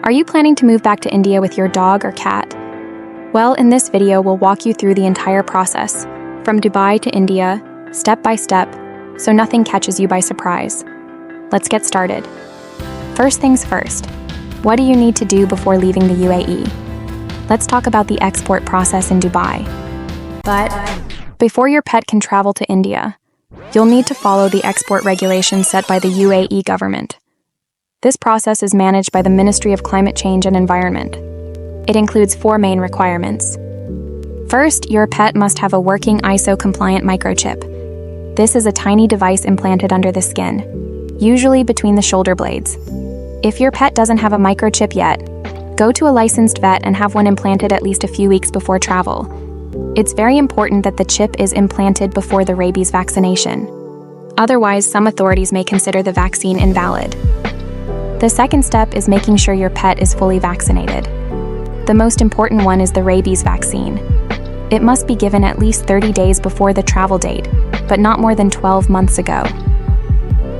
Are you planning to move back to India with your dog or cat? Well, in this video, we'll walk you through the entire process, from Dubai to India, step by step, so nothing catches you by surprise. Let's get started. First things first, what do you need to do before leaving the UAE? Let's talk about the export process in Dubai. But before your pet can travel to India, you'll need to follow the export regulations set by the UAE government. This process is managed by the Ministry of Climate Change and Environment. It includes 4 main requirements. First, your pet must have a working ISO-compliant microchip. This is a tiny device implanted under the skin, usually between the shoulder blades. If your pet doesn't have a microchip yet, go to a licensed vet and have one implanted at least a few weeks before travel. It's very important that the chip is implanted before the rabies vaccination. Otherwise, some authorities may consider the vaccine invalid. The second step is making sure your pet is fully vaccinated. The most important one is the rabies vaccine. It must be given at least 30 days before the travel date, but not more than 12 months ago.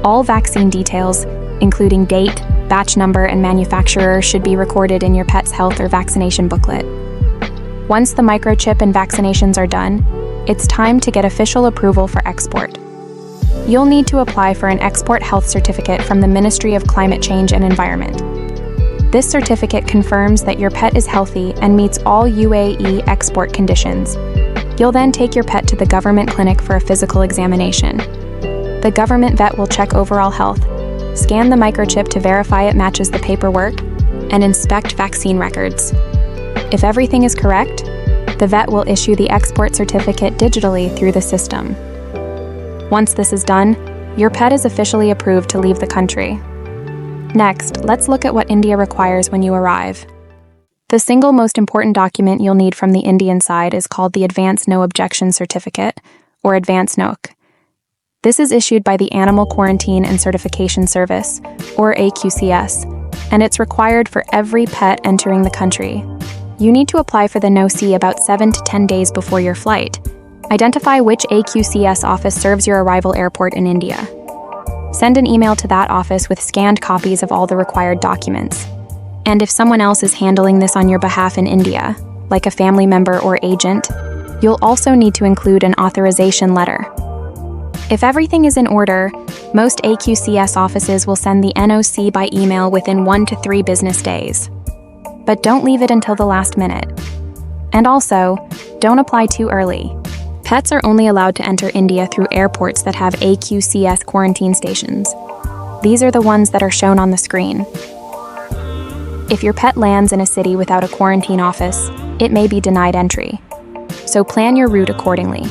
All vaccine details, including date, batch number, and manufacturer, should be recorded in your pet's health or vaccination booklet. Once the microchip and vaccinations are done, it's time to get official approval for export. You'll need to apply for an export health certificate from the Ministry of Climate Change and Environment. This certificate confirms that your pet is healthy and meets all UAE export conditions. You'll then take your pet to the government clinic for a physical examination. The government vet will check overall health, scan the microchip to verify it matches the paperwork, and inspect vaccine records. If everything is correct, the vet will issue the export certificate digitally through the system. Once this is done, your pet is officially approved to leave the country. Next, let's look at what India requires when you arrive. The single most important document you'll need from the Indian side is called the Advance No Objection Certificate, or Advance NOC. This is issued by the Animal Quarantine and Certification Service, or AQCS, and it's required for every pet entering the country. You need to apply for the NOC about 7 to 10 days before your flight. Identify which AQCS office serves your arrival airport in India. Send an email to that office with scanned copies of all the required documents. And if someone else is handling this on your behalf in India, like a family member or agent, you'll also need to include an authorization letter. If everything is in order, most AQCS offices will send the NOC by email within 1 to 3 business days. But don't leave it until the last minute. And also, don't apply too early. Pets are only allowed to enter India through airports that have AQCS quarantine stations. These are the ones that are shown on the screen. If your pet lands in a city without a quarantine office, it may be denied entry. So plan your route accordingly.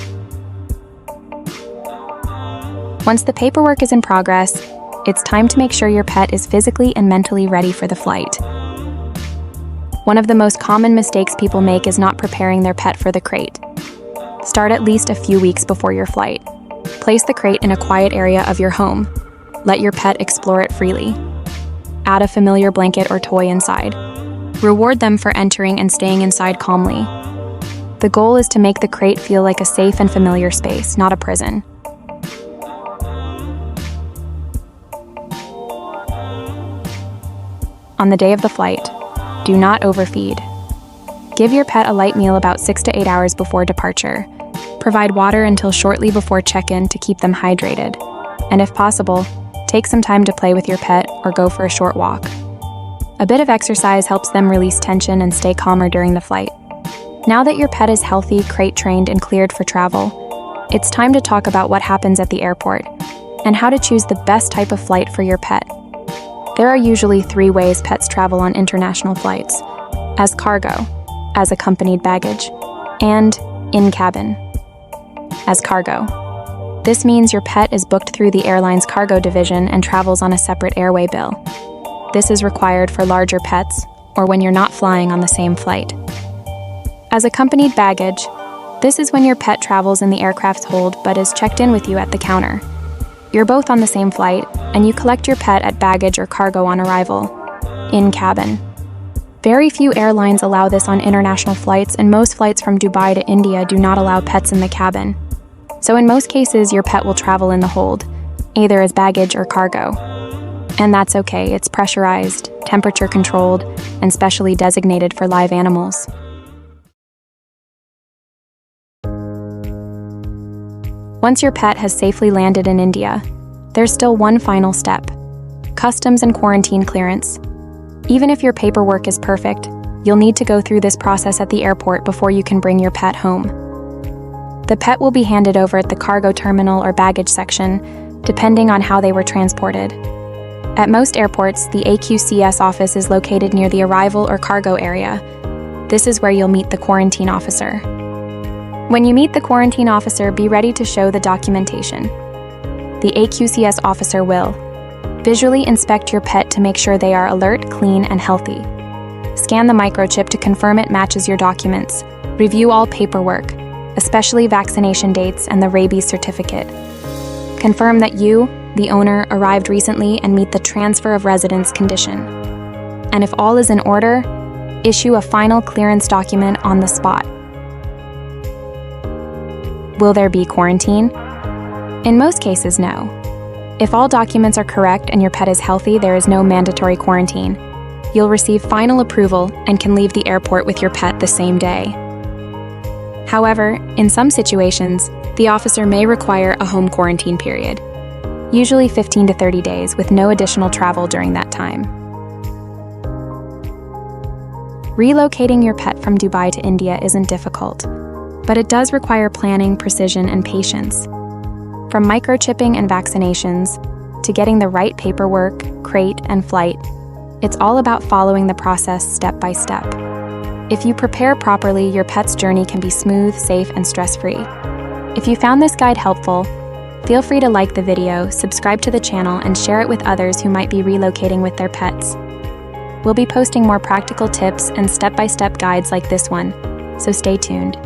Once the paperwork is in progress, it's time to make sure your pet is physically and mentally ready for the flight. One of the most common mistakes people make is not preparing their pet for the crate. Start at least a few weeks before your flight. Place the crate in a quiet area of your home. Let your pet explore it freely. Add a familiar blanket or toy inside. Reward them for entering and staying inside calmly. The goal is to make the crate feel like a safe and familiar space, not a prison. On the day of the flight, do not overfeed. Give your pet a light meal about 6 to 8 hours before departure. Provide water until shortly before check-in to keep them hydrated. And if possible, take some time to play with your pet or go for a short walk. A bit of exercise helps them release tension and stay calmer during the flight. Now that your pet is healthy, crate-trained, and cleared for travel, it's time to talk about what happens at the airport and how to choose the best type of flight for your pet. There are usually 3 ways pets travel on international flights: as cargo, as accompanied baggage, and in cabin. As cargo. This means your pet is booked through the airline's cargo division and travels on a separate airway bill. This is required for larger pets or when you're not flying on the same flight. As accompanied baggage, this is when your pet travels in the aircraft's hold but is checked in with you at the counter. You're both on the same flight, and you collect your pet at baggage or cargo on arrival, in cabin. Very few airlines allow this on international flights, and most flights from Dubai to India do not allow pets in the cabin. So in most cases, your pet will travel in the hold, either as baggage or cargo. And that's okay, it's pressurized. temperature controlled, and specially designated for live animals. Once your pet has safely landed in India, there's still one final step: customs and quarantine clearance. Even if your paperwork is perfect, you'll need to go through this process at the airport before you can bring your pet home. The pet will be handed over at the cargo terminal or baggage section, depending on how they were transported. At most airports, the AQCS office is located near the arrival or cargo area. This is where you'll meet the quarantine officer. When you meet the quarantine officer, be ready to show the documentation. The AQCS officer will visually inspect your pet to make sure they are alert, clean, and healthy. Scan the microchip to confirm it matches your documents. Review all paperwork, especially vaccination dates and the rabies certificate. Confirm that you, the owner, arrived recently and meet the transfer of residence condition. And if all is in order, issue a final clearance document on the spot. Will there be quarantine? In most cases, no. If all documents are correct and your pet is healthy, there is no mandatory quarantine. You'll receive final approval and can leave the airport with your pet the same day. However, in some situations, the officer may require a home quarantine period, usually 15 to 30 days, with no additional travel during that time. Relocating your pet from Dubai to India isn't difficult, but it does require planning, precision, and patience. From microchipping and vaccinations, to getting the right paperwork, crate, and flight, it's all about following the process step by step. If you prepare properly, your pet's journey can be smooth, safe, and stress-free. If you found this guide helpful, feel free to like the video, subscribe to the channel, and share it with others who might be relocating with their pets. We'll be posting more practical tips and step-by-step guides like this one, so stay tuned.